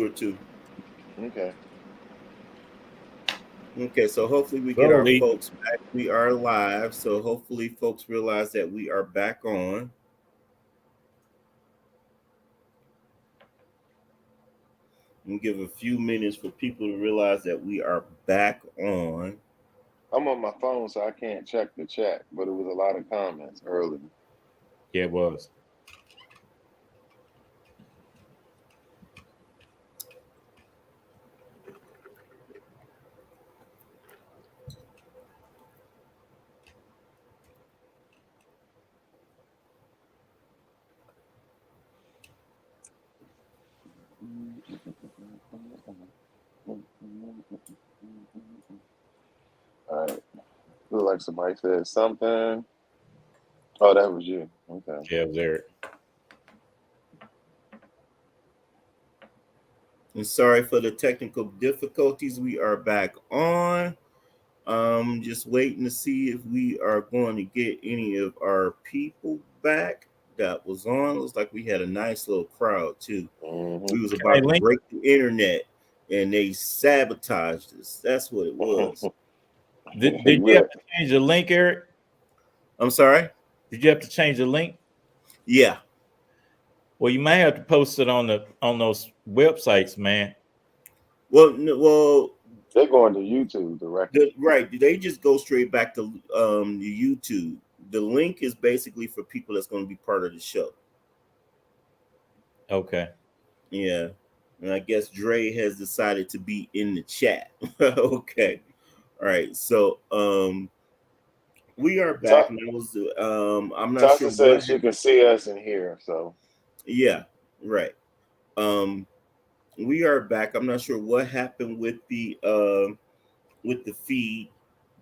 or two. Okay. Okay, so hopefully we get our Slowly. folks back. We are live, so hopefully folks realize that we are back on. And give a few minutes for people to realize that we are back on. I'm on my phone, so I can't check the chat, but it was a lot of comments earlier. Yeah, it was. All right. Look like somebody said something. Oh, that was you. Okay. Yeah, it was Eric. And sorry for the technical difficulties. We are back on. Just waiting to see if we are going to get any of our people back that was on. Looks like we had a nice little crowd too. Mm-hmm. We was Can I about to link? break the internet and they sabotaged us. That's what it was. Did you Yeah. have to change the link, Eric? I'm sorry. Did you have to change the link? Yeah. Well, you might have to post it on those websites, man. Well, They're going to YouTube directly. right. They just go straight back to the YouTube. The link is basically for people that's going to be part of the show. Okay. Yeah. And I guess Dre has decided to be in the chat. Okay. All right. So we are back Ta- and I was I'm not sure Tasha what says she can see us and hear, so yeah, right. Um we are back. I'm not sure what happened with the feed,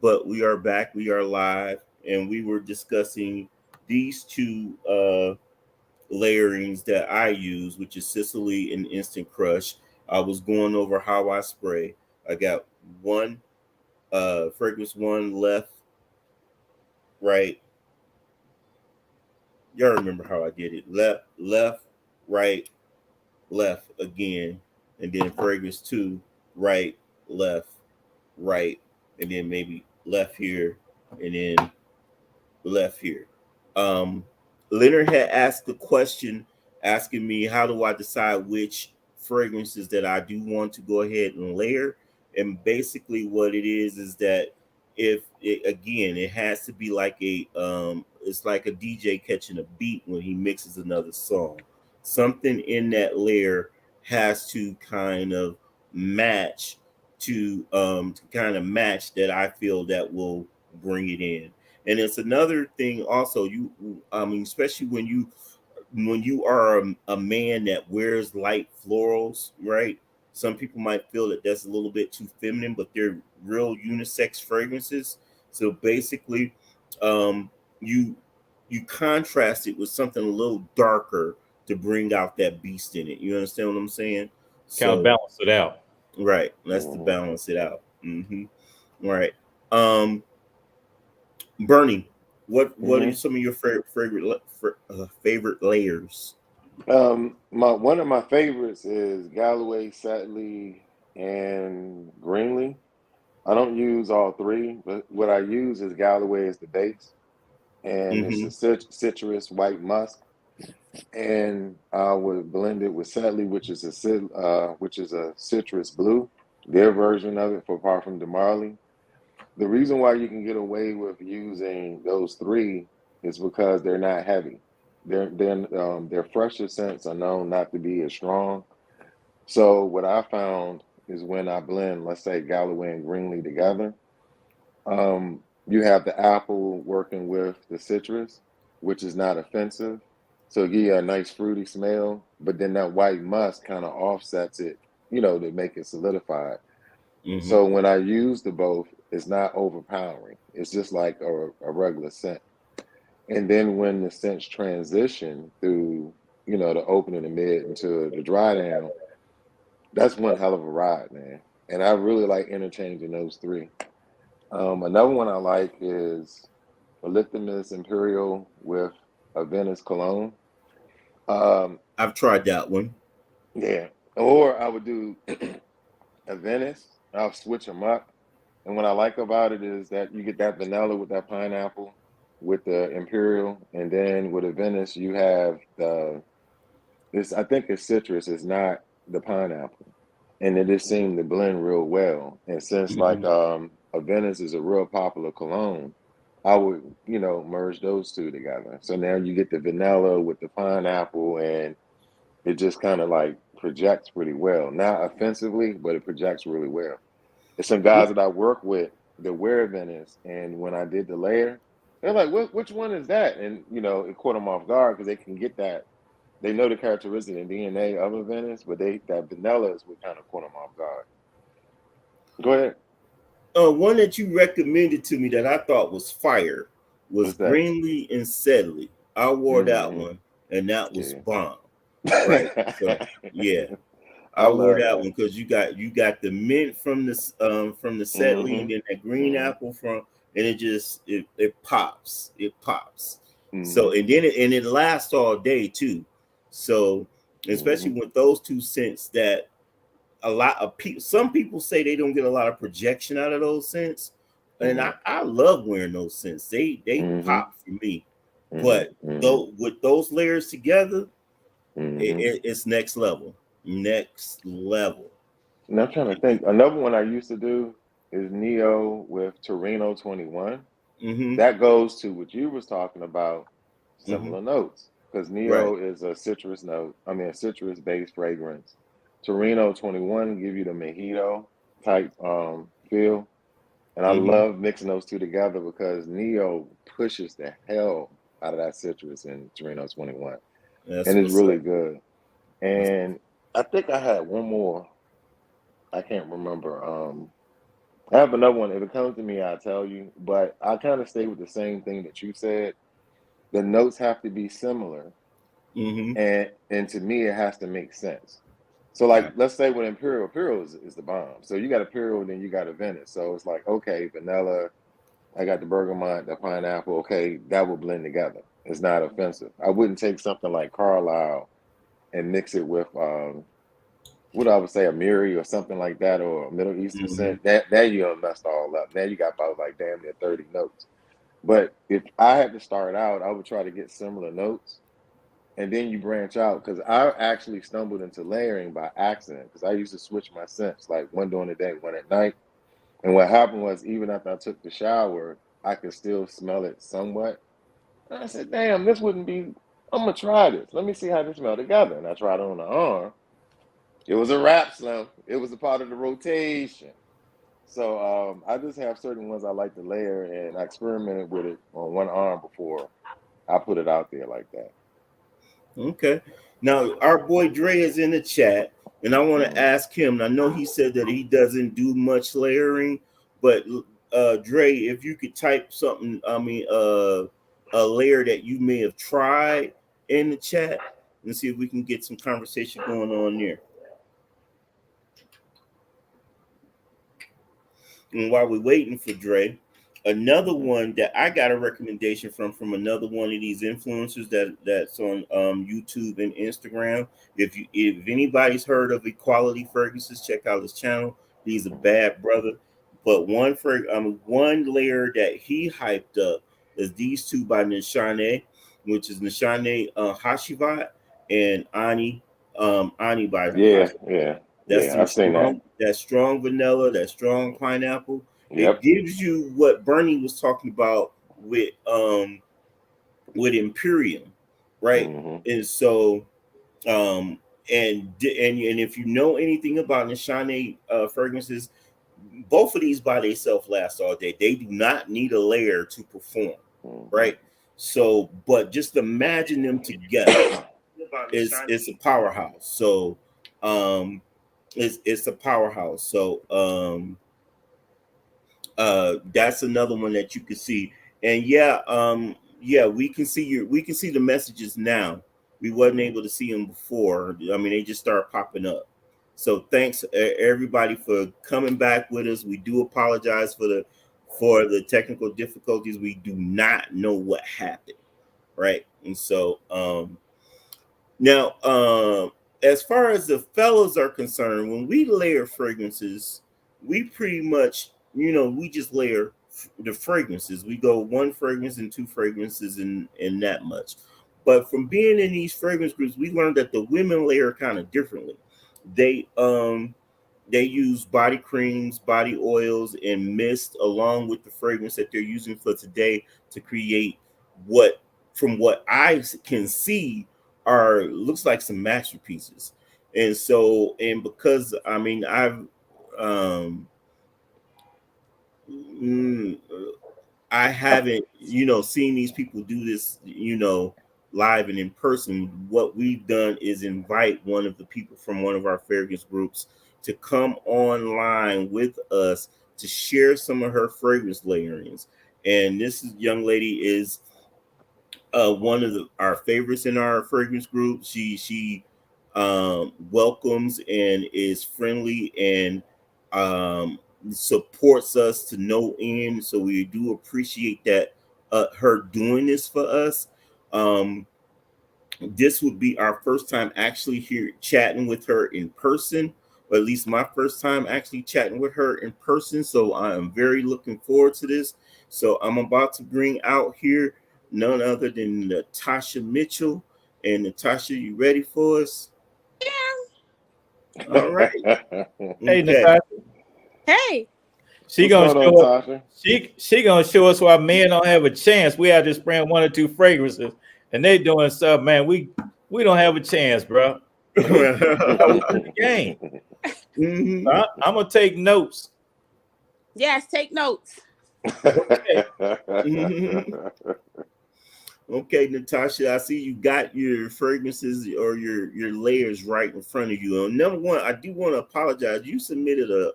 but we are back. We are live and we were discussing these two layerings that I use, which is Sicily and Instant Crush. I was going over how I spray. I got one fragrance one left, right. Y'all remember how I did it. Left, right, left again, and then fragrance two, right, left, right, and then maybe left here, and then left here. Um, Leonard had asked the question, asking me how do I decide which fragrances that I do want to go ahead and layer. And basically, what it is that if it, again, it has to be like it's like a DJ catching a beat when he mixes another song. Something in that layer has to kind of match to kind of match that I feel that will bring it in. And it's another thing also, I mean, especially when you are a man that wears light florals, right? Some people might feel that that's a little bit too feminine, but they're real unisex fragrances. So basically, um you you contrast it with something a little darker to bring out that beast in it. You understand what I'm saying? Kind of So balance it out. right, that's to mhm. balance it out. Right. um Bernie, what are Mhm. some of your favorite layers? My one of my favorites is Galloway, Satley, and Greenlee. I don't use all three, but what I use is Galloway as the base, and it's Mm-hmm. a citrus white musk, and I would blend it with Satley, which is a citrus blue, their version of it for Parfum de Marly. The reason why you can get away with using those three is because they're not heavy. Their fresher scents are known not to be as strong. So what I found is when I blend, let's say Galloway and Greenlee together, you have the apple working with the citrus, which is not offensive. So give you a nice fruity smell, but then that white musk kind of offsets it, to make it solidified. Mm-hmm. So when I use the both, it's not overpowering. It's just like a regular scent. And then when the scents transition through, the opening, the mid, into the dry down, that's one hell of a ride, man. And I really like interchanging those three. Another one I like is Polyphemus Imperial with a Venice Cologne. Um, I've tried that one. yeah. Or I would do a Venice. I'll switch them up. And what I like about it is that you get that vanilla with that pineapple with the imperial, and then with a Venice you have the this. I think it's citrus. It's not the pineapple, and it just seemed to blend real well. And since like Mhm. a Venice is a real popular cologne, I would merge those two together. So now you get the vanilla with the pineapple, and it just kind of like projects pretty well. Not offensively, but it projects really well. There's some guys that I work with that wear Venice, and when I did the layer, they're like, Which one is that?" And it caught them off guard because they can get that. They know the characteristic and DNA of a Venice, but that vanilla is what kind of caught them off guard. Go ahead. One that you recommended to me that I thought was fire was What's that? Greenlee and Sedley. I wore that Mm-hmm. one, and that was Yeah. bomb. Right. So yeah, I I wore love that that. one because you got the mint from the Sedley, Mm-hmm. and then that green Mm-hmm. apple from, and it pops. It pops. So Mm-hmm. and it lasts all day too. So Mm-hmm. especially with those two scents that a lot of people, some people say they don't get a lot of projection out of those scents, and I love wearing those scents. They Mm-hmm. pop for me. Mm-hmm. But Mm-hmm. though with those layers together, Mm-hmm. it's next level. Next level. And I'm trying to think. Another one I used to do is Neo with Torino 21. Mm-hmm. That goes to what you was talking about, Mm-hmm. similar notes. Because Right. Neo is a citrus note. I mean, a citrus-based fragrance. Torino 21 give you the mojito type feel. And I Mm-hmm. love mixing those two together because Neo pushes the hell out of that citrus in Torino 21. That's And it's what's really up. good. That's, And I think I had one more. I can't remember. I have another one. If it comes to me, I'll tell you. But I kind of stay with the same thing that you said. The notes have to be similar, mm-hmm. and to me, it has to make sense. So, like, let's say with Imperial, Imperial is the bomb. So you got Imperial, then you got a Venice. So it's like, okay, vanilla. I got the bergamot, the pineapple. Okay, that will blend together. It's not offensive. I wouldn't take something like Carlisle and mix it with what I would say a Miri or something like that, or a Middle Eastern Mm-hmm. scent. That you done messed all up. Now you got about like damn near 30 notes. But if I had to start out, I would try to get similar notes, and then you branch out. Because I actually stumbled into layering by accident. Because I used to switch my scents, like one during the day, one at night. And what happened was, even after I took the shower, I could still smell it somewhat. And I said, "Damn, this wouldn't be. I'm gonna try this. Let me see how this smell together." And I tried it on the arm. It was a wrap, Slim. It was a part of the rotation. So I just have certain ones I like to layer, and I experimented with it on one arm before I put it out there like that. Okay. Now our boy Dre is in the chat, and I want to Mm. ask him. I know he said that he doesn't do much layering, but Dre, if you could type something, a layer that you may have tried in the chat, and see if we can get some conversation going on there. And while we're waiting for Dre, another Mm-hmm. one that I got a recommendation from another one of these influencers that's on YouTube and Instagram. If anybody's heard of Equality Ferguson's, check out his channel. He's a Mm-hmm. bad brother. But one layer that he hyped up is these two by Nishane, which is Nishane Hashivat and Ani by Yeah, Hashivat. yeah, That's yeah. some I've seen that. strong vanilla, that strong pineapple. It Yep. gives you what Bernie was talking about with Imperium, right? Mm-hmm. And so and if you know anything about Nishane fragrances, both of these by themselves last all day. They do not need a layer to perform, Mm-hmm. right? So, but just imagine them together. It's a powerhouse. So it's a powerhouse. So that's another one that you can see. And yeah, we can see the messages now. We wasn't Mm-hmm. able to see them before. I mean, they just started popping up. So thanks everybody for coming back with us. We do apologize for the technical difficulties. We do not know what happened, right? And so now as far as the fellows are concerned, when we layer fragrances, we pretty much, we just layer the fragrances. We go one fragrance and two fragrances and that much. But from being in these fragrance groups, we learned that the women layer kind of differently. They they use body creams, body oils, and mist along with the fragrance that they're using for today to create what, from what I can see, are looks like some masterpieces. And so, and because I mean, um, mm, I haven't, seen these people do this, live and in person. What we've done is invite one of the people from one of our fragrance groups to come online with us to share some of her fragrance layerings. And this young lady is one of our favorites in our fragrance group. She welcomes and is friendly and supports us to no end. So we do appreciate that, her doing this for us. Um, this would be our first time actually here chatting with her in person, or at least my first time actually chatting with her in person. So I am very looking forward to this. So I'm about to bring out here none other than Natasha Mitchell. And Natasha, you ready for us? All right. Hey, Okay. Natasha, Hey, she What's gonna going on, show us. Tasha? She gonna show us why men don't have a chance. We have to spraying one or two fragrances, and they doing stuff, man. We don't have a chance, bro. We the game. Mhm. I'm gonna take notes. yes, take notes. Okay. Mhm. Okay, Natasha, I see you got your fragrances or your layers right in front of you. And number one, I do want to apologize. You submitted a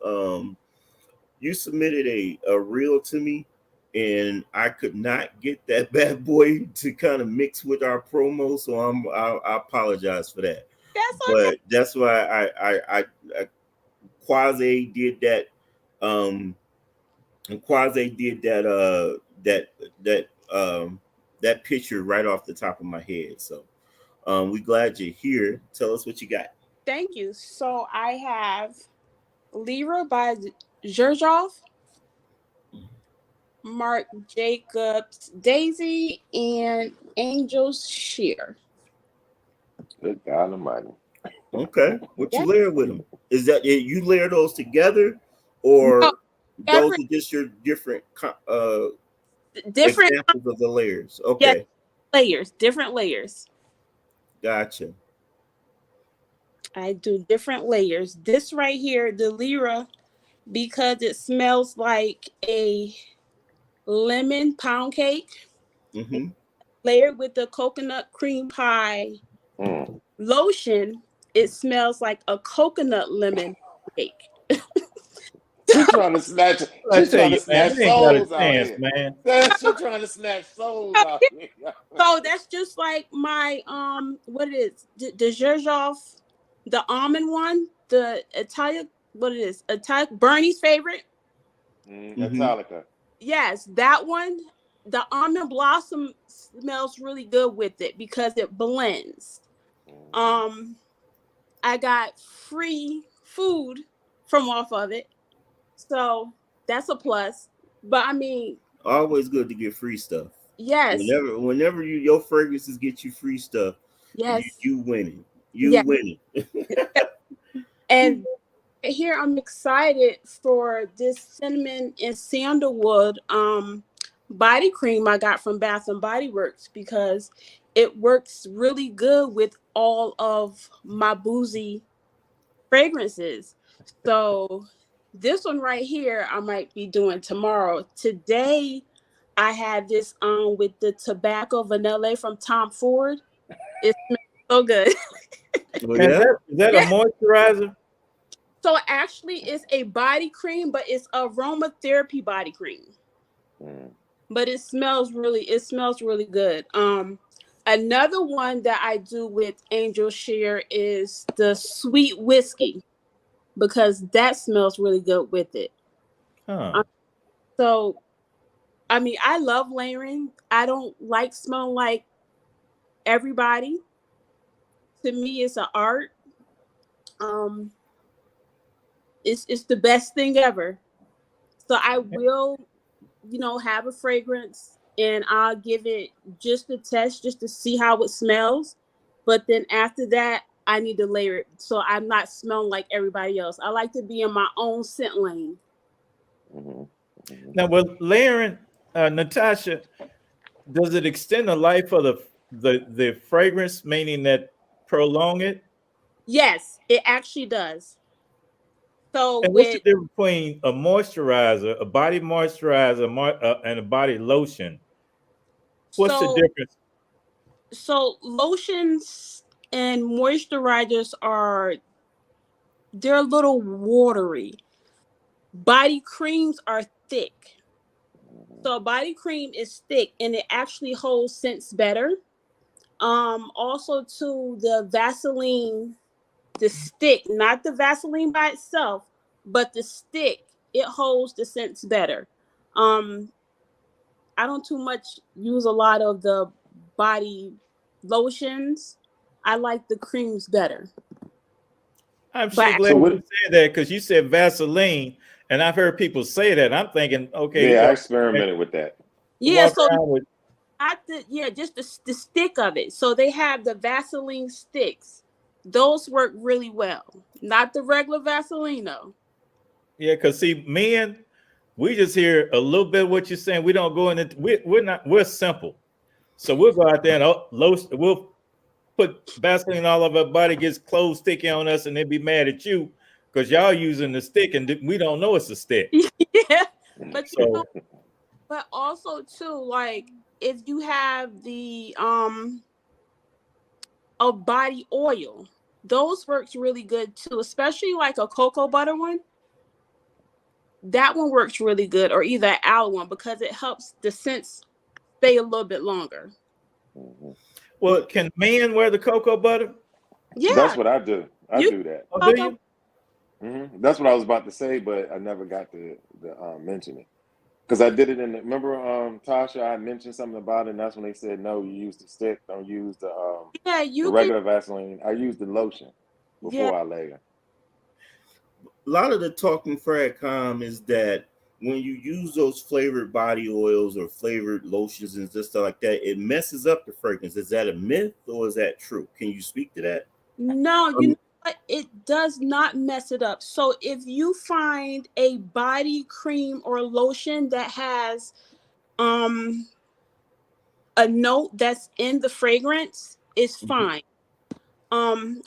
reel to me, and I could not get that bad boy to kind of mix with our promo, so I apologize for that. That's okay. But that's why I Quasi did that. And Quasi did that picture right off the top of my head. So we glad you're here. Tell us what you got. Thank you. So I have Lyra by Zhirjov, Marc Jacobs Daisy, and Angel's Sheer. Good God Almighty. Okay, what you Yes. layer with them? Is that you layer those together, No, or those every are just your different different, examples of the layers? yes, Okay, layers, different layers. gotcha. I do different layers. This right here, the Lyra, because it smells like a lemon pound cake Mm-hmm. layered with the coconut cream pie Mm. lotion. It smells like a coconut lemon cake. She's trying to snatch. I She's tell trying to you, man, snatch we ain't got a souls out chance, here. man. She's trying to snatch souls out here. So that's just like my what it is, the Zhirjov, the almond one, the Italian, what it is, Italian Bernie's favorite. Mm-hmm. Metallica. Yes, that one. The almond blossom smells really good with it because it blends. Mm-hmm. Um, I got free food from off of it, so that's a plus. But I mean, Always good to get free stuff. yes, Whenever your fragrances get you free stuff, yes, you winning. You yes, winning. and here I'm excited for this cinnamon and sandalwood body cream I got from Bath and Body Works because it works really good with all of my boozy fragrances. So this one right here I might be doing tomorrow. Today I had this on with the tobacco vanilla from Tom Ford. It smells so good. Oh Man, yeah. is that a Yeah. moisturizer? So actually it's a body cream, but it's aromatherapy body cream. Mm. But it smells really good. Another one that I do with Angel Sheer is the sweet whiskey because that smells really good with it. Huh. Um, so I mean, I love layering. I don't like smelling like everybody. To me, it's an art. Um, it's the best thing ever. So I will, have a fragrance and I'll give it just a test just to see how it smells. But then after that, I need to layer it so I'm not smelling like everybody else. I like to be in my own scent lane. Now, with layering, Natasha, does it extend the life of the fragrance, meaning that prolong it? Yes, it actually does. So And what's the with difference between a moisturizer, a body moisturizer, and a body lotion? What's the so difference? so lotions and moisturizers they're a little watery. Body creams are thick. So a body cream is thick and it actually holds scents better. Also too, the Vaseline, the stick, not the Vaseline by itself, but the stick, it holds the scents better. Um, I don't too much use a lot of the body lotions. I like the creams better. I'm But sure glad So you what? said that because you said Vaseline, and I've heard people say that. I'm thinking, okay, you Yeah, I walk experimented with that. yeah, so around with. not just the stick of it. So they have the Vaseline sticks. Those work really well. Not the regular Vaseline though. Yeah, because see, men, we just hear a little bit of what you're saying. We don't go into we're simple. So we'll go out there and we'll put Vaseline all over our body, gets clothes sticky on us, and they be mad at you because y'all using the stick and we don't know it's a stick. Yeah. But So but also too, like if you have the a body oil, those works really good too, especially like a cocoa butter one. That one works really good, or either an aloe one because it helps the scents stay a little bit longer. well, But can men wear the cocoa butter? That's Yeah, what I do. I you do that. Oh, do cocoa. you? That's what I was about to say, but I never got to mention it because I did it in the. Remember, Tasha, I mentioned something about it, and that's when they said no, you use the stick, don't use Yeah, the you can. regular Vaseline. I use the lotion Yeah. before I layer. a lot of the talking fragcom is that when you use those flavored body oils or flavored lotions and just stuff like that, it messes up the fragrance. Is that a myth or is that true? Can you speak to that? No, you know Um, what? It does not mess it up. So if you find a body cream or lotion that has um a note that's in the fragrance, it's mhm. fine.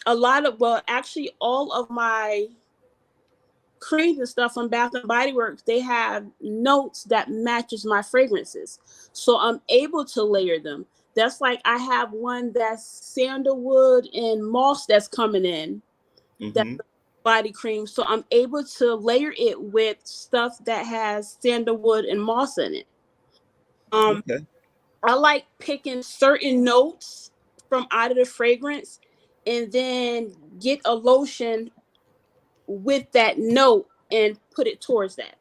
A lot of well, actually all of my creams and stuff from Bath and Body Works, they have notes that matches my fragrances. So I'm able to layer them. That's like I have one that's sandalwood and moss that's coming in. That's Mhm. a body cream. So I'm able to layer it with stuff that has sandalwood and moss in it. Um, Okay. I like picking certain notes from out of the fragrance and then get a lotion with that note and put it towards that.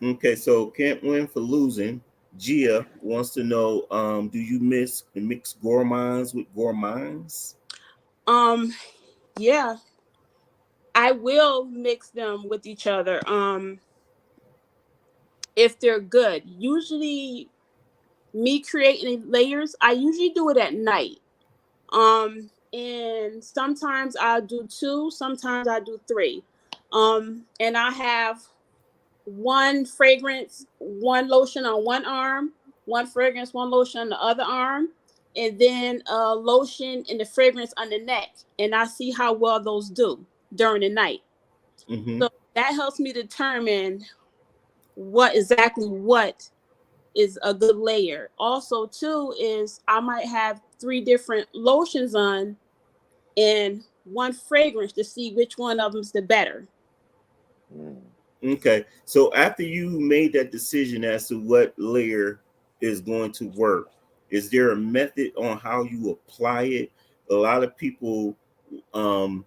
Okay. So can't win for losing. Gia wants to know: do you mix gourmands with gourmands? Um, yeah, I will mix them with each other. If they're good. Usually me creating layers, I usually do it at night. And sometimes I'll do two, sometimes I do three. And I have one fragrance, one lotion on one arm, one fragrance, one lotion on the other arm, and then a lotion and the fragrance on the neck. And I see how well those do during the night. Mm-hmm. So that helps me determine what is a good layer. Also, too, is I might have three different lotions on and one fragrance to see which one of them's the better. Mm. Okay. So after you made that decision as to what layer is going to work, is there a method on how you apply it? A lot of people, um,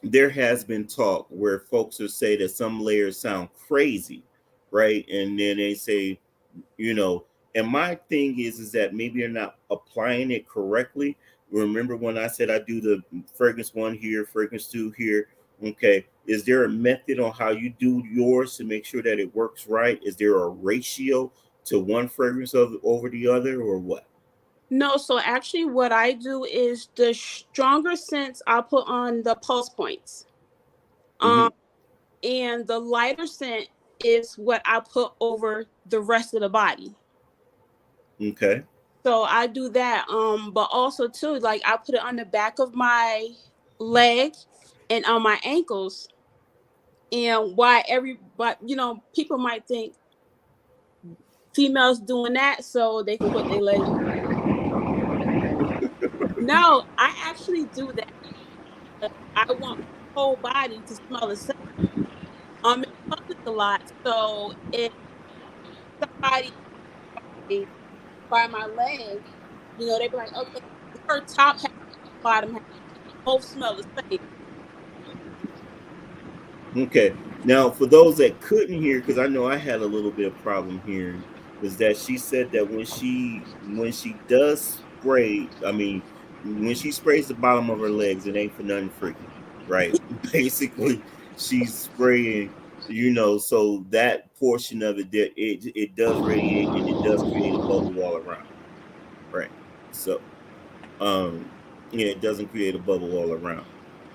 there has been talk where folks will say that some layers sound crazy, right? And then they say, you know, and my thing is that maybe you're not applying it correctly. Remember when I said I do the fragrance 1 here, fragrance 2 here? Okay. Is there a method on how you do yours to make sure that it works right? Is there a ratio to one fragrance over the other, or what? No, so actually what I do is the stronger scents I'll put on the pulse points. Mm-hmm. And the lighter scent is what I put over the rest of the body. Okay. So I do that. But also too, like I put it on the back of my leg and on my ankles. And but people might think females doing that so they can put their legs. No, I actually do that. I want my whole body to smell the same. In public a lot. So if somebody by my leg, they be like, okay, her top half, bottom half, both smell the same. Okay. Now, for those that couldn't hear, because I know I had a little bit of problem hearing, is that she said that when she does spray, I mean, when she sprays the bottom of her legs, it ain't for nothing freaky, right? Basically, she's spraying, so that portion of it does radiate and it does create a bubble all around, right? So, yeah, it doesn't create a bubble all around.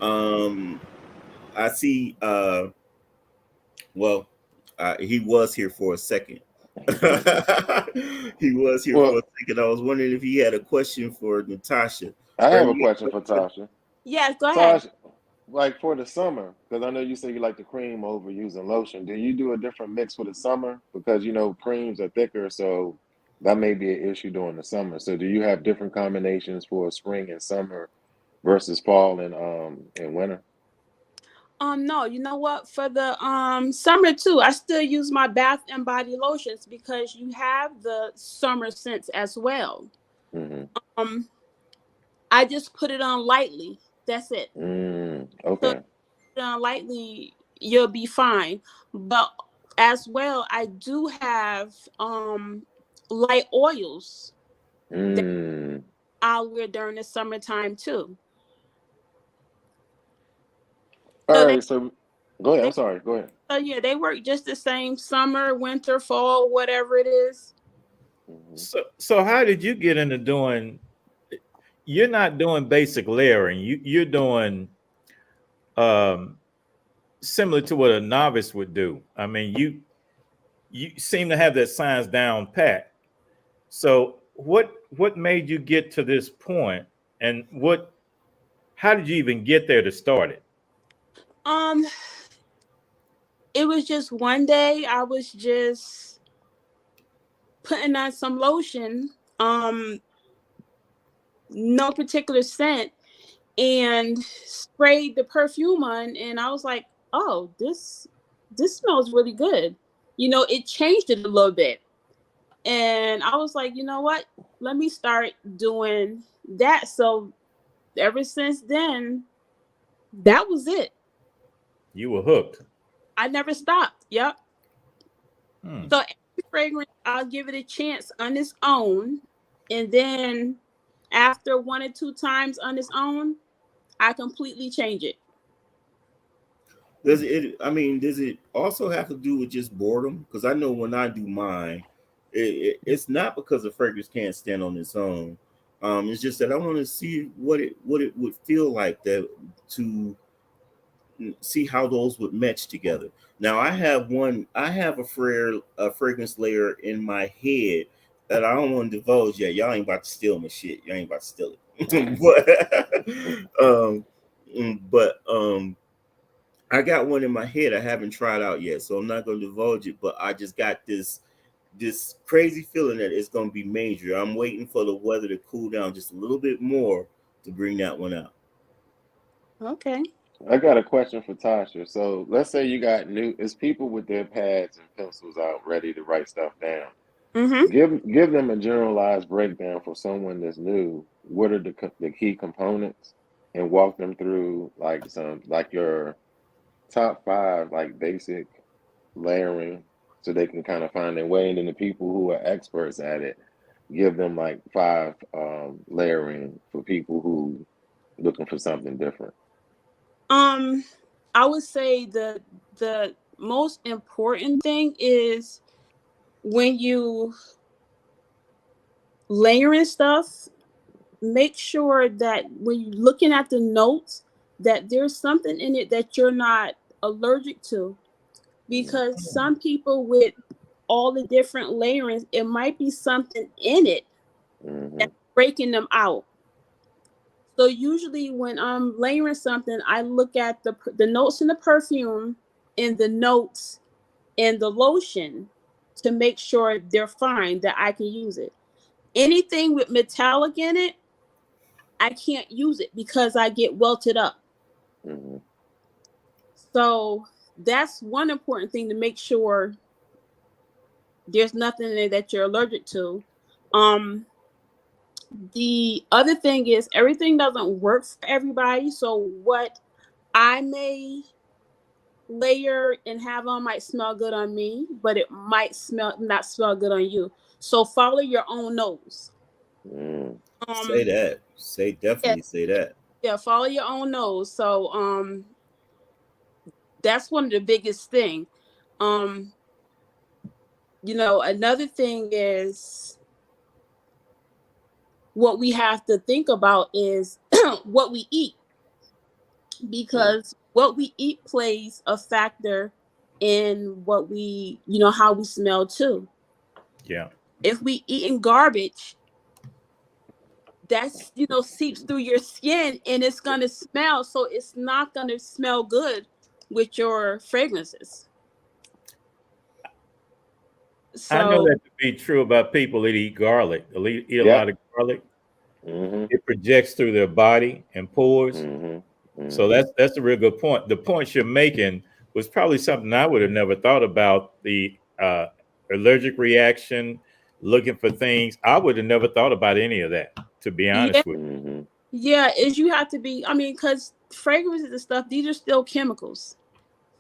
Um, I see. Well, he was here for a second. He was here for a Well, second. I was wondering if he had a question for Natasha. I have a Bernie, question for Tasha. Yes, go ahead. Tasha, like for the summer, because I know you say you like the cream over using lotion. Do you do a different mix for the summer? Because creams are thicker, so that may be an issue during the summer. So do you have different combinations for spring and summer versus fall and winter? No, you know what? For the summer too, I still use my bath and body lotions because you have the summer scents as well. Mm-hmm. Um, I just put it on lightly. That's it. So Okay. put it on lightly, you'll be fine. But as well, I do have light oils that Mm. I'll wear during the summertime too. So All they right. So go ahead. they I'm sorry. Go ahead. so yeah, they work just the same summer, winter, fall, whatever it is. Mm-hmm. So how did you get into doing? You're not doing basic layering. You're doing um, similar to what a novice would do. I mean, you seem to have that science down pat. So what made you get to this point, and how did you even get there to start it? Um, it was just one day I was just putting on some lotion, no particular scent, and sprayed the perfume on, and I was like, oh, this smells really good. It changed it a little bit. And I was like, you know what? Let me start doing that. So ever since then, that was it. You were hooked. I never stopped. Yep. Hmm. So every fragrance, I'll give it a chance on its own. And then after one or two times on its own, I completely change it. does it also have to do with just boredom? Because I know when I do mine, it's not because the fragrance can't stand on its own. It's just that I want to see what it would feel like that to see how those would match together. Now I have a fragrance layer in my head that I don't want to divulge yet. Y'all ain't about to steal my shit. Y'all ain't about to steal it. but I got one in my head I haven't tried out yet, so I'm not gonna divulge it, but I just got this crazy feeling that it's gonna be major. I'm waiting for the weather to cool down just a little bit more to bring that one out. Okay. I got a question for Tasha. So let's say you got it's people with their pads and pencils out ready to write stuff down. Mm-hmm. Give them a generalized breakdown for someone that's new. What are the key components, and walk them through like your top five like basic layering, so they can kind of find their way. And then the people who are experts at it, give them like 5 layering for people who looking for something different? I would say the most important thing is when you layering stuff, make sure that when you're looking at the notes that there's something in it that you're not allergic to, because some people with all the different layerings, it might be something in it that's breaking them out. So usually when I'm layering something, I look at the notes in the perfume and the notes in the lotion to make sure they're fine, that I can use it. Anything with metallic in it, I can't use it because I get welted up. So that's one important thing, to make sure there's nothing in it that you're allergic to. The other thing is everything doesn't work for everybody. So what I may layer and have on might smell good on me, but it might not smell good on you. So follow your own nose. Say that. Definitely say that. Yeah, follow your own nose. So that's one of the biggest thing. Another thing is what we have to think about is what we eat, because what we eat plays a factor in what we, how we smell too. Yeah. If we eating garbage, that's, seeps through your skin and it's going to smell. So it's not going to smell good with your fragrances. I know So that to be true about people that eat garlic. They eat a lot of garlic. It projects through their body and pores. So that's a real good point. The point you're making was probably something I would have never thought about, the allergic reaction, looking for things. I would have never thought about any of that, to be honest with you. Yeah, is you have to be, because fragrances and stuff, these are still chemicals.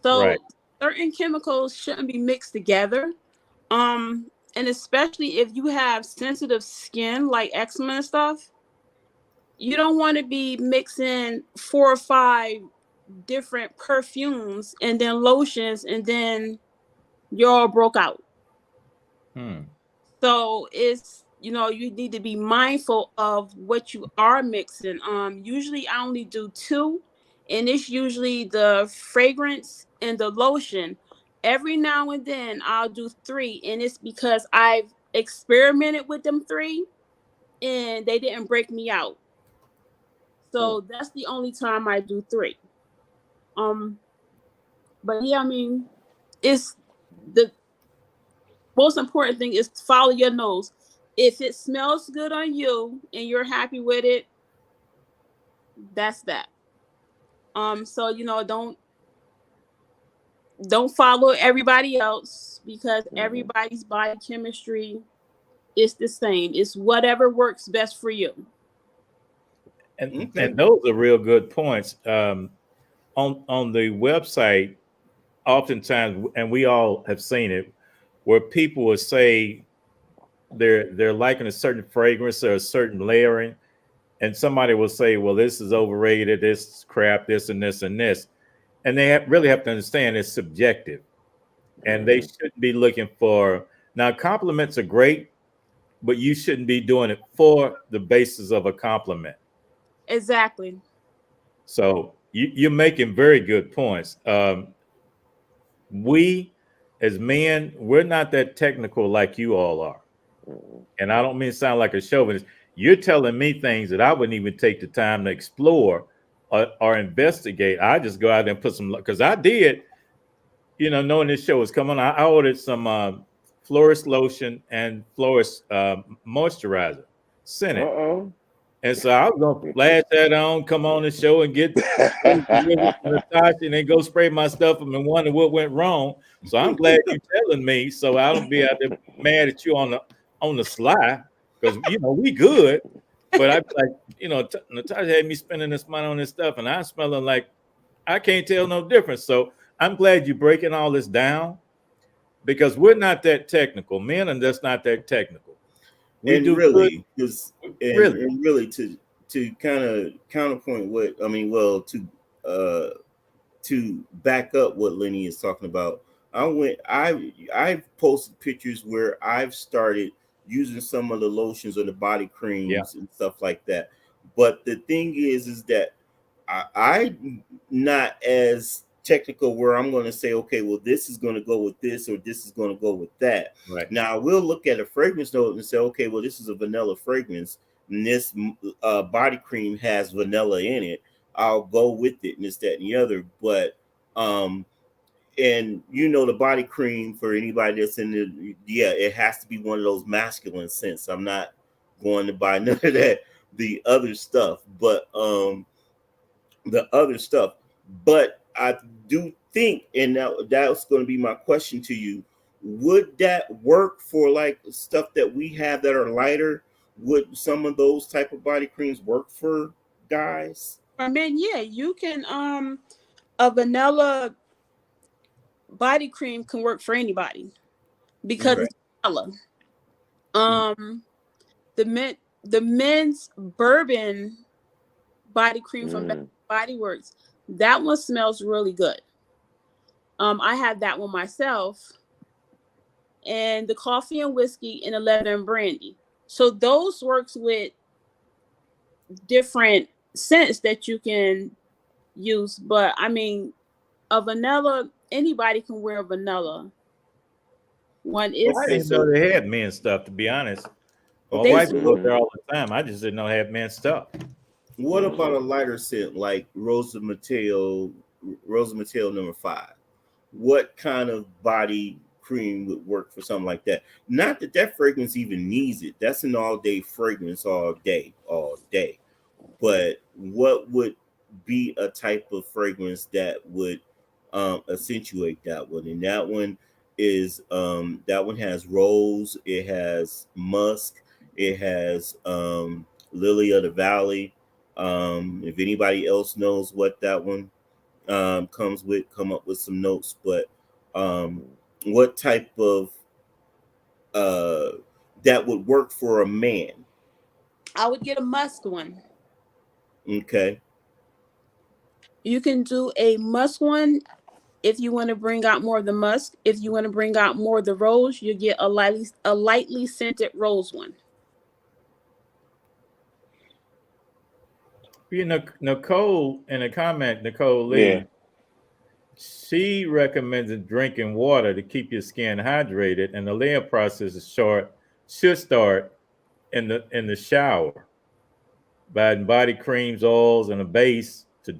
So certain chemicals shouldn't be mixed together. And especially if you have sensitive skin like eczema and stuff, you don't want to be mixing 4 or 5 different perfumes and then lotions and then you're all broke out. So it's, you need to be mindful of what you are mixing. Usually I only do 2, and it's usually the fragrance and the lotion. Every now and then I'll do 3, and it's because I've experimented with them 3 and they didn't break me out. So that's the only time I do 3. But yeah, it's the most important thing is to follow your nose. If it smells good on you and you're happy with it, that's that. So don't follow everybody else, because everybody's body chemistry is the same. It's whatever works best for you. And those are real good points. On the website, oftentimes, and we all have seen it, where people will say they're liking a certain fragrance or a certain layering, and somebody will say, well, this is overrated, this is crap, this and this and this. And they really have to understand it's subjective. And they shouldn't be looking for, now compliments are great, but you shouldn't be doing it for the basis of a compliment. Exactly. So you're making very good points. We as men, we're not that technical like you all are. And I don't mean to sound like a chauvinist. You're telling me things that I wouldn't even take the time to explore or investigate. I just go out there and put some, because I did, knowing this show was coming, I ordered some florist lotion and florist moisturizer, scented. And so I was gonna flash that on, come on the show and get Natasha, and then go spray my stuff and wonder what went wrong. So I'm glad you're telling me, so I don't be out there mad at you on the sly, because we good. But I like, Natasha had me spending this money on this stuff, and I'm smelling like I can't tell no difference. So I'm glad you're breaking all this down, because we're not that technical. Men are just not that technical. We and do good. really, because Really, and really to kind of counterpoint what I mean, well, to back up what Lenny is talking about, I've posted pictures where I've started using some of the lotions or the body yeah, creams and stuff like that. But the thing is that I'm not as technical where I'm going to say, okay, well, this is going to go with this or this is going to go with that. right. Now, I will look at a fragrance note and say, okay, well, this is a vanilla fragrance, and this body cream has vanilla in it. I'll go with it, and this, that, and the other. But and the body cream for anybody that's in the it has to be one of those masculine scents. I'm not going to buy none of that the other stuff, but the other stuff. But I do think, and that's going to be my question to you: would that work for like stuff that we have that are lighter? Would some of those type of body creams work for guys? For men, yeah, you can a vanilla body cream can work for anybody because Okay. it's vanilla. Um the men's bourbon body cream from Bath Mm. and Body Works, that one smells really good. I have that one myself, and the coffee and whiskey and the leather and brandy. So those works with different scents that you can use. But I mean, a vanilla, anybody can wear a vanilla one. I Okay, didn't know so they had men stuff. To be honest, my okay, They wife do. goes Mm-hmm. there all the time. I just didn't know they had men stuff. what about Mm-hmm. a lighter scent like Rosa Mateo #5? What kind of body cream would work for something like that? Not that that fragrance even needs it. That's an all day fragrance all day, all day. But what would be a type of fragrance that would accentuate that one? And that one has rose, it has musk, it has lily of the valley. If anybody else knows what that one comes with, come up with some notes. But um, what type of uh, that would work for a man? I would get a musk one. Okay, You can do a musk one if you want to bring out more of the musk. If you want to bring out more of the rose, you get a lightly scented rose one. You know, Nicole in a comment, Nicole Yeah. Lee, she recommends drinking water to keep your skin hydrated, and the laying process is short. Should start in the shower by adding body creams, oils, and a base to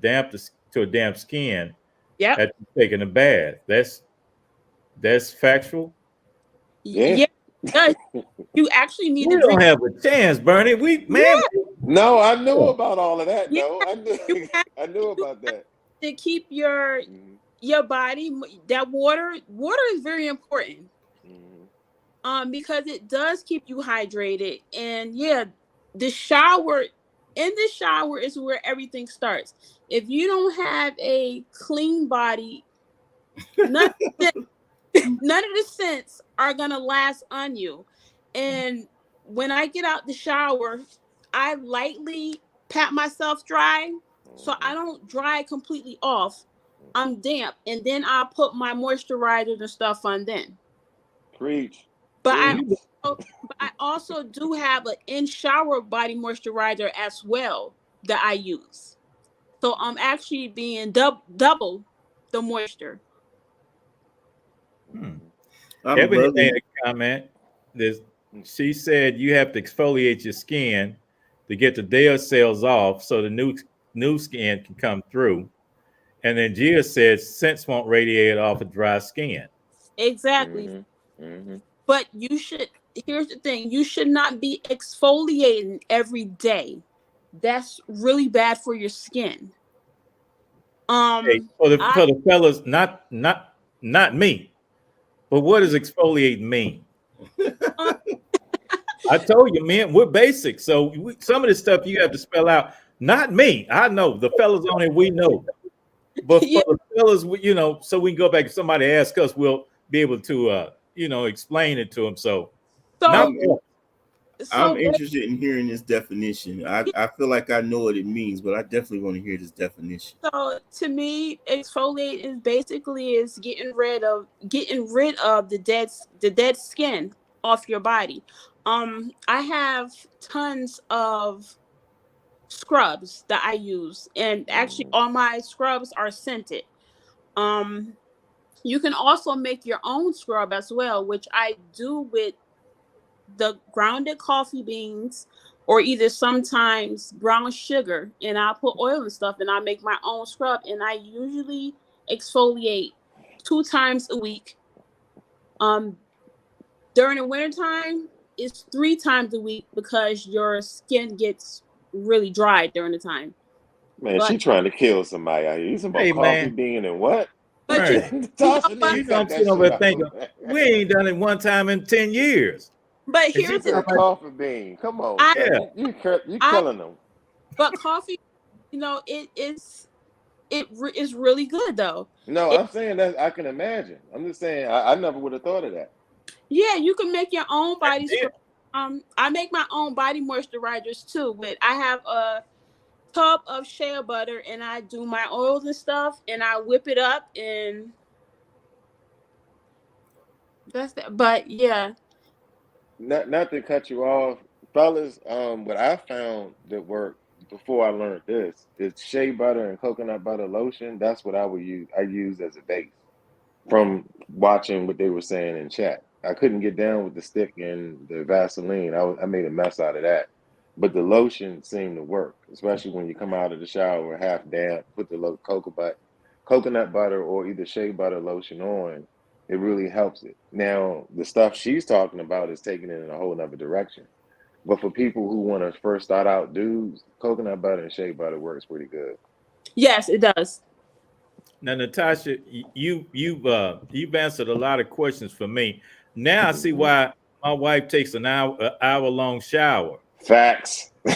a damp skin Yep. after taking a bath. That's factual. Yeah. Yeah. It does. You actually need We to don't drink. have a chance, Bernie. We man, Yeah. No, I knew about all of that Yeah. though. I You knew have I knew about that. to keep your Mm-hmm. your body. That water is very important. Mm-hmm. Because it does keep you hydrated. And yeah, the shower in the shower is where everything starts. If you don't have a clean body, none of the, none of the scents are gonna last on you. And when I get out the shower, I lightly pat myself dry so Mm-hmm. I don't dry completely off. I'm damp, and then I'll put my moisturizer and stuff on then. Preach. But I Preach. you but I also do have an in shower body moisturizer as well that I use. So I'm actually being double the moisture. hmm. Mm-hmm. I'm Ebony made loving. a comment. This She said you have to exfoliate your skin to get the dead cells off so the new skin can come through. And then Gia said scents won't radiate off of dry skin. Exactly. Mm-hmm. Mm-hmm. But here's the thing, you should not be exfoliating every day. That's really bad for your skin. Hey, Um I for the fellas, not me. But what does exfoliate mean? um, I told you, man, we're basic. So some of this stuff you have to spell out. Not me. I know the fellas on it. We know. But yeah, for the fellas, so we can go back. If somebody asks us, we'll be able to, explain it to them. So not so I'm me. I'm So interested in hearing this definition. I feel like I know what it means, but I definitely want to hear this definition. So to me, exfoliate is basically is getting rid of the dead skin off your body. I have tons of scrubs that I use, and actually Mhm. all my scrubs are scented. Um, you can also make your own scrub as well, which I do with the grounded coffee beans or either sometimes brown sugar, and I put oil and stuff and I make my own scrub, and I usually exfoliate 2 times a week. Um During the wintertime, it's 3 times a week because your skin gets really dry during the time. Man, But she trying to kill somebody out here. You talking about Hey coffee man, bean and what? but you Ernest, you know Tasha need what? to you know cut I'm that sitting over shit there out, thinking man. we ain't done it one time in 10 years. But And she She here's the talking said about, coffee bean. Come on, I Kat. yeah, You I killing them. but coffee, is really good though. No, It, I'm saying that I can imagine. I'm just saying I never would have thought of that. yeah, you can make your own body yeah. scrub. I make my own body moisturizers too. But I have a tub of shea butter, and I do my oils and stuff, and I whip it up, and that's that. But yeah, Not to cut you off, fellas. What I found that worked before I learned this is shea butter and coconut butter lotion. That's what I would use. I use as a base from watching what they were saying in chat. I couldn't get down with the stick and the Vaseline. I made a mess out of that. But the lotion seemed to work, especially when you come out of the shower half damp, put the little coconut butter or either shea butter lotion on. It really helps it. Now, the stuff she's talking about is taking it in a whole nother direction. But for people who want to first start out, dudes, coconut butter and shea butter works pretty good. yes, it does. Now, Natasha, you've answered a lot of questions for me. Now I see Hmm. why my wife takes an hour long shower. Facts. Yeah,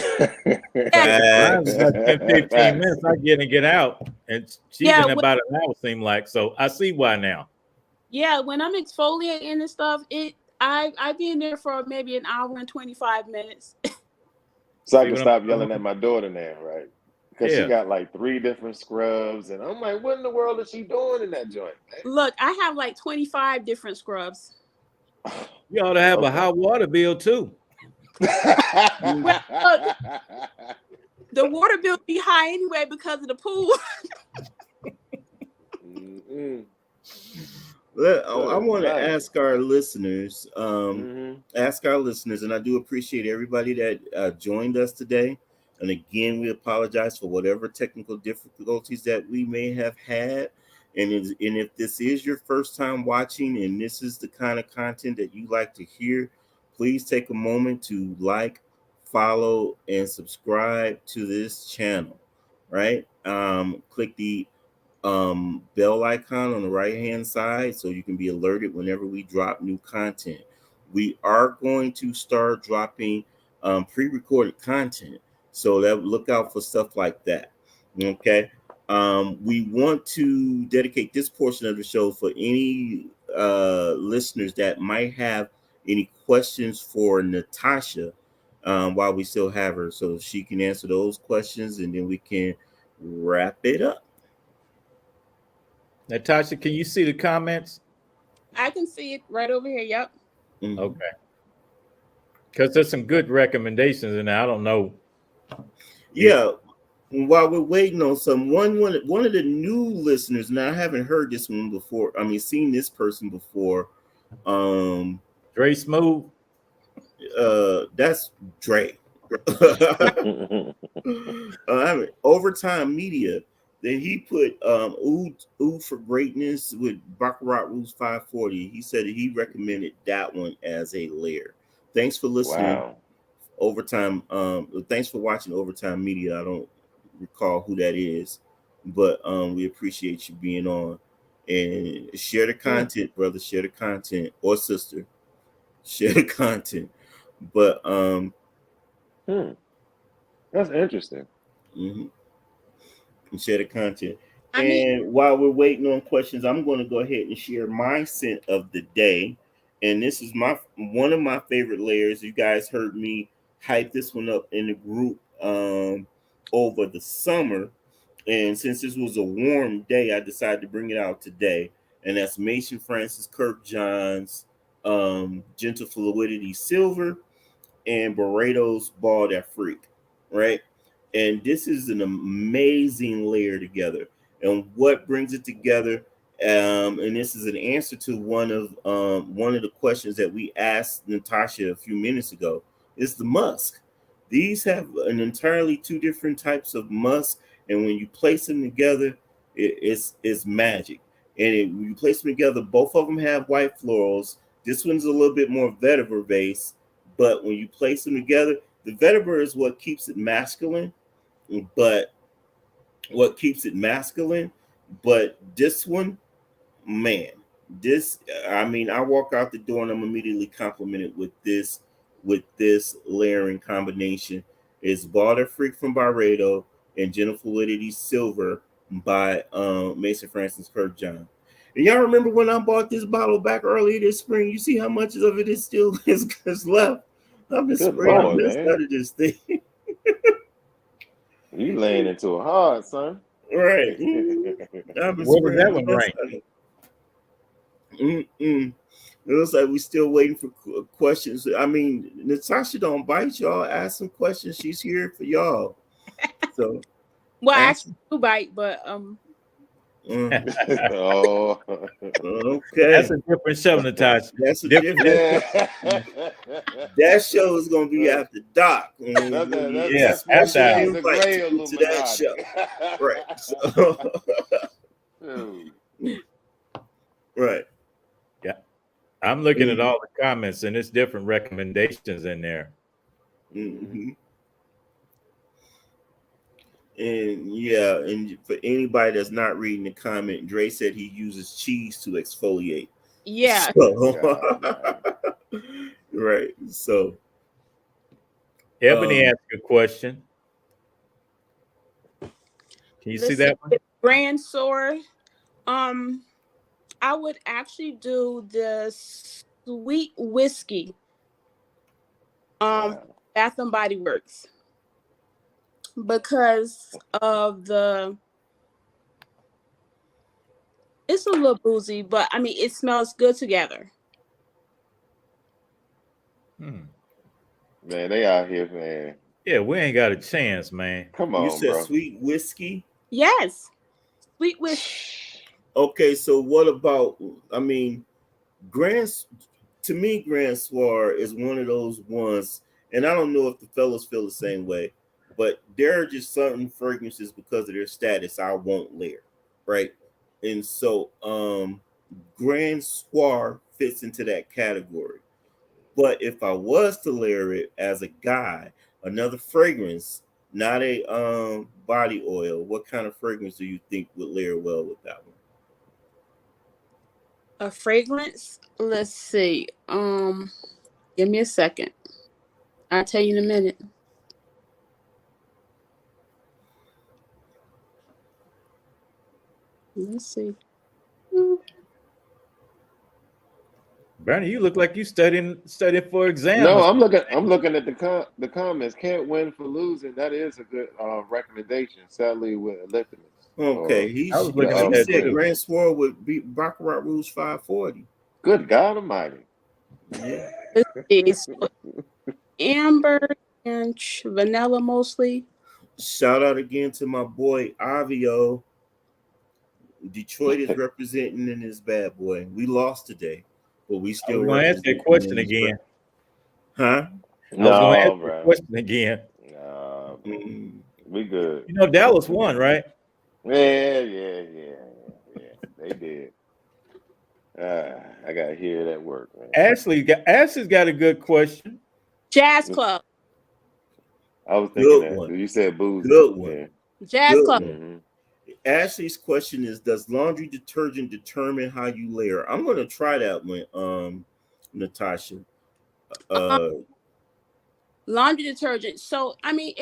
Mine is Facts. about 10, 15 Facts. minutes. I get in and get out, and she's yeah, in about an hour. Seem like so. I see why now. yeah. When I'm exfoliating and stuff, I be in there for maybe an hour and 25 minutes. So I See can what I'm stop talking yelling at about? my daughter now, right? Because she Yeah. got like 3 different scrubs, and I'm like, what in the world is she doing in that joint, Look, I have like 25 different scrubs. man? You ought to have a Okay. hot water bill too. Well, look, the water bill be high anyway because of the pool. Mm-mm. I Good want to night. Mm-hmm. ask our listeners, and I do appreciate everybody that joined us today. And again, we apologize for whatever technical difficulties that we may have had. And if this is your first time watching, and this is the kind of content that you like to hear, please take a moment to like, follow, and subscribe to this channel. Right? Click the bell icon on the right hand side so you can be alerted whenever we drop new content. We are going to start dropping pre-recorded content, so that look out for stuff like that. Okay. We want to dedicate this portion of the show for any listeners that might have any questions for Natasha while we still have her, so she can answer those questions, and then we can wrap it up. Natasha, can you see the comments? I can see it right over here. Yep. Mhm. Okay. Because there's some good recommendations in there. I don't know. Yeah. While we're waiting on one of the new listeners, now I haven't heard this one before. I mean, seen this person before. Um, Dre Smooth. that's Dre. I mean, Overtime Media. Then he put Ooh for Greatness with Baccarat Rules 540. He said that he recommended that one as a layer. Thanks for listening. Wow. Overtime. Thanks for watching Overtime Media. I don't recall who that is, but we appreciate you being on, and share the Hmm. content, brother. Share the content, or sister. Share the content. But Hmm. That's interesting. mhm, share the content. I mean, And while we're waiting on questions, I'm going to go ahead and share my scent of the day. And this is one of my favorite layers. You guys heard me hype this one up in the group over the summer. And since this was a warm day, I decided to bring it out today. And that's Mason Francis Kirk John's Gentle Fluidity Silver and Barredo's Ball That Freak, right? And this is an amazing layer together. And what brings it together? And this is an answer to one of the questions that we asked Natasha a few minutes ago. Is the musk. These have an entirely two different types of musk, and when you place them together, it's magic. And when you place them together, both of them have white florals. This one's a little bit more vetiver based, but when you place them together, the vetiver is what keeps it masculine. But this one, man, I walk out the door and I'm immediately complimented with this layering combination. It's Barter Freak from Barredo and Gentle Fluidity Silver by Mason Francis Kirk John. And y'all remember when I bought this bottle back earlier this spring? You see how much of it is still is left? I've been spraying the mess out of this thing. You laying into it hard, son. Right. I've been spraying that one right? It looks like we're still waiting for questions. I mean, Natasha don't bite y'all. Ask some questions. She's here for y'all. So, well, I actually do bite, but Oh, okay. That's a different show, Natasha. That's a different. That show is gonna be after dark. That's after the gray to that show, right? So, right. Yeah, I'm looking at all the comments, and there's different recommendations in there. Mm-hmm. And yeah, and for anybody that's not reading the comment, Dre said he uses cheese to exfoliate. yeah. So, right. So, Ebony asked a question. Can you see that one? Brand sore. I would actually do the sweet whiskey. Bath and Body Works. Because of it's a little boozy, but I mean, it smells good together. Man, they out here, man. Yeah, we ain't got a chance, man. Come on, you said bro. sweet whiskey? Yes. Sweet whiskey. Okay, so what about, I mean, Grand Soir is one of those ones, and I don't know if the fellas feel the same way, but there are just certain fragrances because of their status I won't layer, right? And so Grand Soir fits into that category. But if I was to layer it as a guy, another fragrance, not a body oil, what kind of fragrance do you think would layer well with that one? A fragrance? Let's see. Give me a second. I'll tell you in a minute. Let's see. Bernie, you look like you studying for exams. No, I'm looking at the comments. Can't win for losing. That is a good recommendation. Sadly, with elliptics. Okay, he said Grand Soir would be Baccarat Rouge 540. Good God Almighty! Yeah. So amber and vanilla mostly. Shout out again to my boy Avio. Detroit is representing in this bad boy. We lost today, but we still. I'm gonna ask that question again. Huh? No, I was gonna ask the question again. No, we good. You know, Dallas won, right? Yeah. They did. I gotta hear it at work, man. Ashley's got a good question. Jazz Club. I was thinking that. You said booze. Good one. Yeah. Jazz Club. Mm-hmm. Ashley's question is: does laundry detergent determine how you layer? I'm gonna try that one, Natasha. Laundry detergent. So I mean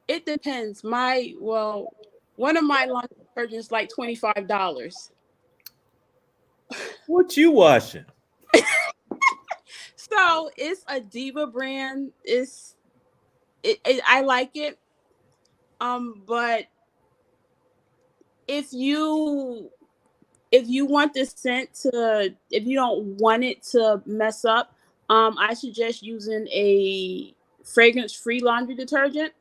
it depends. One of my laundry detergents like $25. What you washing? So it's a Diva brand. I like it. But if you want the scent to, if you don't want it to mess up, I suggest using a fragrance-free laundry detergent.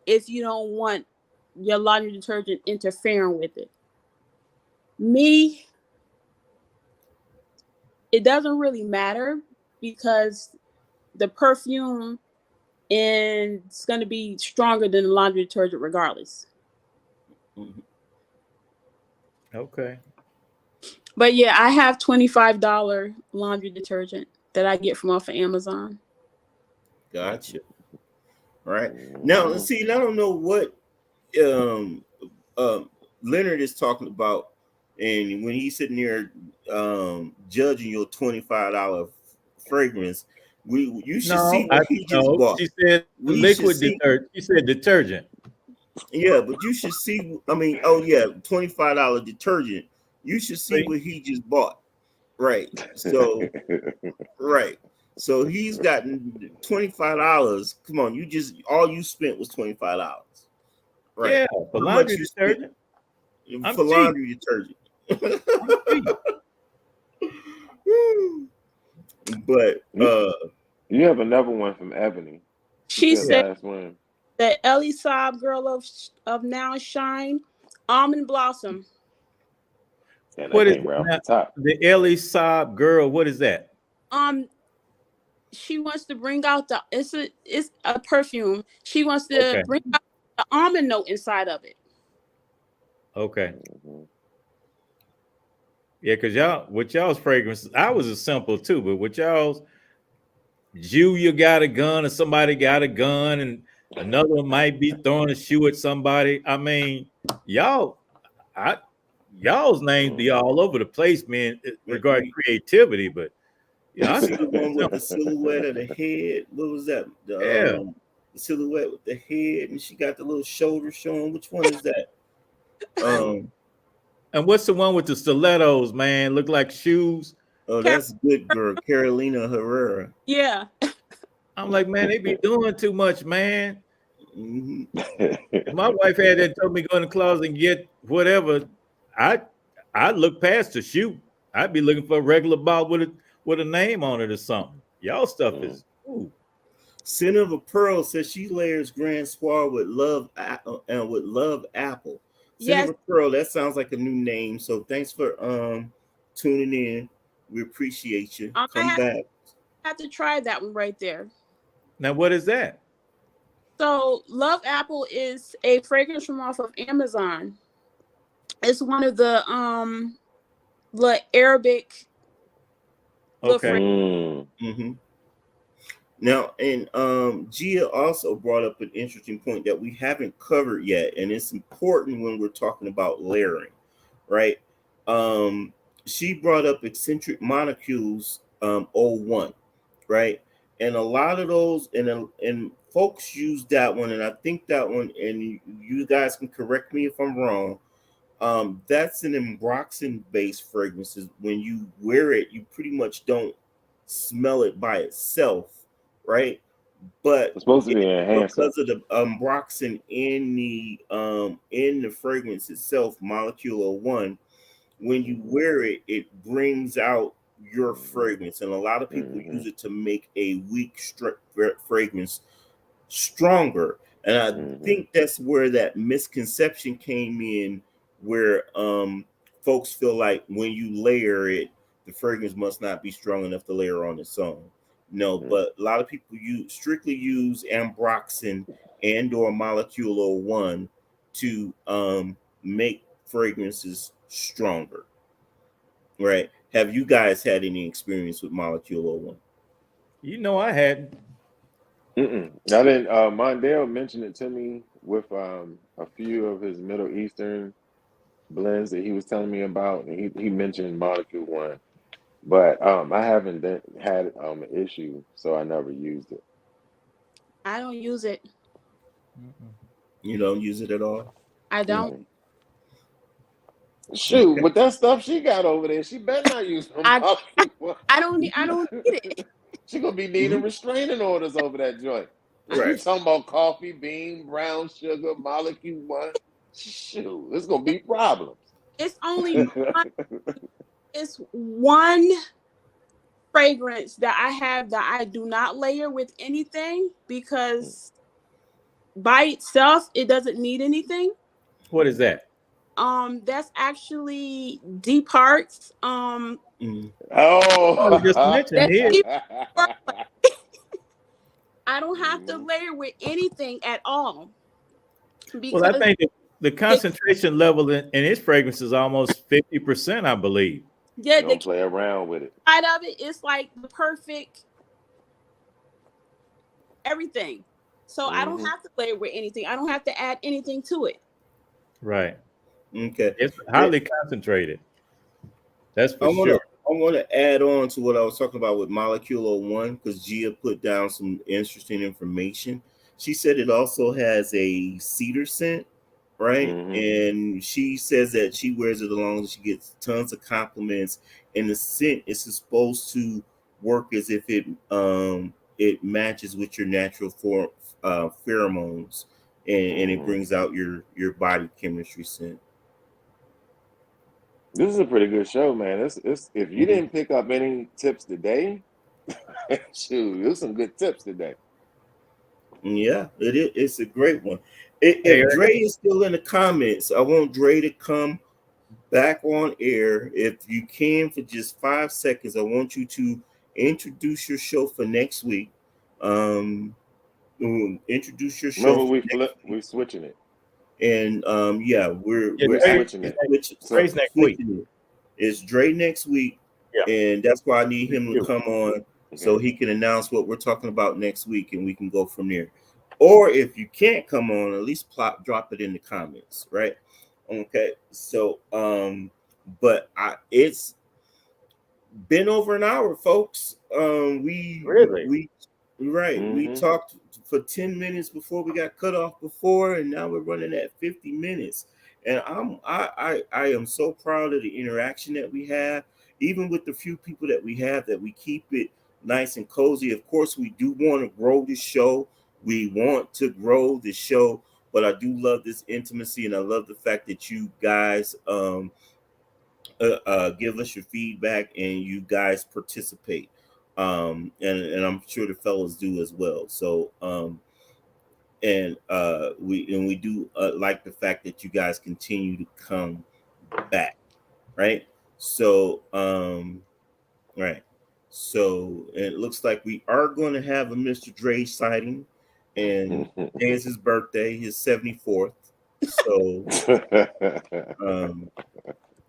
If you don't want your laundry detergent interfering with it. Me, it doesn't really matter because the perfume and it's going to be stronger than the laundry detergent regardless. Okay. But yeah, I have $25 laundry detergent that I get from off of Amazon. Gotcha. All right. Now, see, I don't know what um, Leonard is talking about, and when he's sitting there judging your $25 fragrance, you should see what he just bought. She said We should liquid see, detergent. She said detergent. yeah, but you should see. I mean, oh yeah, $25 detergent. You should see what he just bought. Right. So, right. So he's gotten $25. Come on, all you spent was $25. Right. Yeah, for laundry detergent. For laundry detergent. But you have another one from Ebony. She said last one. The Ellie Saab girl of Now Shine, Almond Blossom. What is the Ellie Saab girl? What is that? She wants to bring out it's a perfume. She wants to bring out the almond note inside of it. Okay. Yeah, because with y'all's fragrances, I was a simple too, but with y'all's, you got a gun or somebody got a gun and another one might be throwing a shoe at somebody. I mean, y'all's names be all over the place, man, regarding creativity, but yeah, I see the one with the silhouette of the head. What was that? The silhouette with the head, and she got the little shoulder showing. Which one is that? And what's the one with the stilettos, man? Look like shoes. Oh, that's good girl, Carolina Herrera. Yeah. I'm like, man, they be doing too much, man. Mm-hmm. My wife had that told me go in the closet and get whatever. I'd look past the shoe. I'd be looking for a regular bottle with a name on it or something. Y'all stuff is ooh. Center of a Pearl says she layers Grand Soir with Love Apple. Center of a Pearl, that sounds like a new name. So thanks for tuning in. We appreciate you. Come back. I have to try that one right there. Now, what is that? So Love Apple is a fragrance from off of Amazon. It's one of the Arabic. Okay. Mm-hmm. Now, and Gia also brought up an interesting point that we haven't covered yet, and it's important when we're talking about layering, right? She brought up eccentric molecules 01, right? And a lot of those, and folks use that one, and I think that one, and you guys can correct me if I'm wrong. That's an ambroxan-based fragrance. When you wear it, you pretty much don't smell it by itself, right? But it's supposed to be enhanced because of the ambroxan in the fragrance itself, molecule 01. When you wear it, it brings out your fragrance, and a lot of people use it to make a weak fragrance stronger. And I think that's where that misconception came in, where folks feel like when you layer it, the fragrance must not be strong enough to layer on its own. No, but a lot of people strictly use ambroxan and or molecule 01 to make fragrances stronger. Right? Have you guys had any experience with molecule 01? You know, I hadn't. I didn't. Mondale mentioned it to me with a few of his Middle Eastern blends that he was telling me about, and he mentioned Molecule 1, but I haven't had an issue, so I never used it. I don't use it. You don't use it at all? I don't. Shoot, with that stuff she got over there, she better not use no I molecule. I don't need it. She gonna be needing restraining orders over that joint. You Right. talking about coffee bean, brown sugar, molecule one? Shoot, it's gonna be problems. It's only one fragrance that I have that I do not layer with anything because by itself it doesn't need anything. What is that? That's actually Deep Hearts. Mm. We just Oh, mentioned That's here. Deep Hearts. I don't have to Mhm. layer with anything at all Well, I because think the concentration level in its fragrance is almost 50%, I believe. yeah, the Don't play around with it. side of it is like the perfect everything. So I don't Mhm. have to layer with anything. I don't have to add anything to it. Right. Okay. It's highly concentrated. That's for I want sure. to add on to what I was talking about with Molecule 01 because Gia put down some interesting information. She said it also has a cedar scent, right? Mhm. And she says that she wears it along and she gets tons of compliments. And the scent is supposed to work as if it matches with your natural pheromones, and it Mhm. brings out your body chemistry scent. This is a pretty good show, man. It's if you Mhm. didn't pick up any tips today, shoot, there's some good tips today. Yeah, it is. It's a great one. Hey, If Eric, Dre is still in the comments, I want Dre to come back on air. If you can, for just 5 seconds, I want you to introduce your show for next week. Um, introduce your show Remember, for next week, we switching it. and yeah, yeah, We're we're switching actually it. So Dre's next week. switching it. It's Dre next week, Yeah. and that's why I need him to You. come on okay. so he can announce what we're talking about next week, and we can go from there. Or if you can't come on, at least drop it in the comments, right? Okay. So, but it's been over an hour, folks. Really? We Mhm. talked for 10 minutes before we got cut off before, and now we're running at 50 minutes. And I am so proud of the interaction that we have, even with the few people that we have, that we keep it nice and cozy. Of course, we do want to grow the show. We want to grow the show, but I do love this intimacy, and I love the fact that you guys give us your feedback and you guys participate, and I'm sure the fellows do as well. So we do like the fact that you guys continue to come back, right? So right, so it looks like we are going to have a Mr. Dre sighting, and today is his birthday, his 74th. So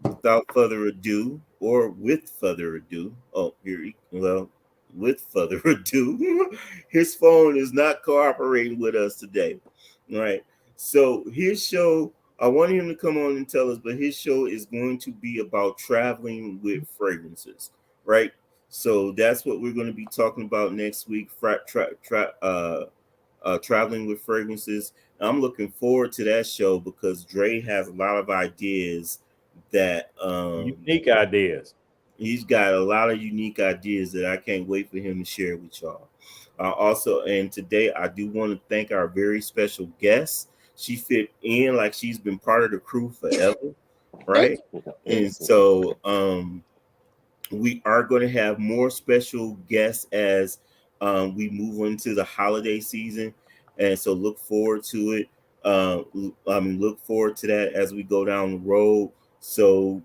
without further ado, or with further ado, with further ado, his phone is not cooperating with us today. All right. So his show, I want him to come on and tell us, but his show is going to be about traveling with fragrances, right? So that's what we're going to be talking about next week. Traveling with fragrances. I'm looking forward to that show because Dre has a lot of ideas that Unique ideas. he's got a lot of unique ideas that I can't wait for him to share with y'all. Also, and today I do want to thank our very special guest. She fit in like she's been part of the crew forever, Thank right? And so we are going to have more special guests as we move into the holiday season, and so look forward to it. Look forward to that as we go down the road. So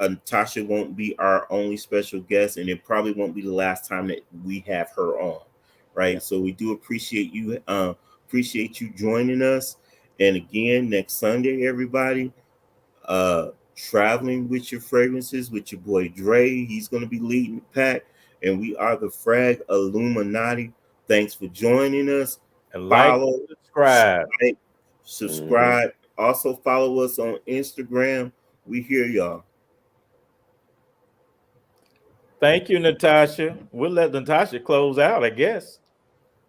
Tasha won't be our only special guest, and it probably won't be the last time that we have her on, right? Yeah. So we do appreciate you joining us. And again, next Sunday, everybody, traveling with your fragrances with your boy Dre. He's going to be leading the pack, and we are the Frag Illuminati. Thanks for joining us. And Follow, subscribe. like, subscribe. Also follow us on Instagram. We hear y'all. Thank you, Natasha. We'll let Natasha close out, I guess.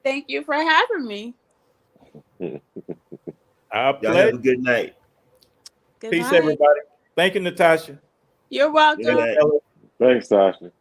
you for having me. Our Y'all pleasure. have a good night. Good Peace, night. everybody. Thank you, Natasha. You're Good welcome. night. Thanks, Tasha.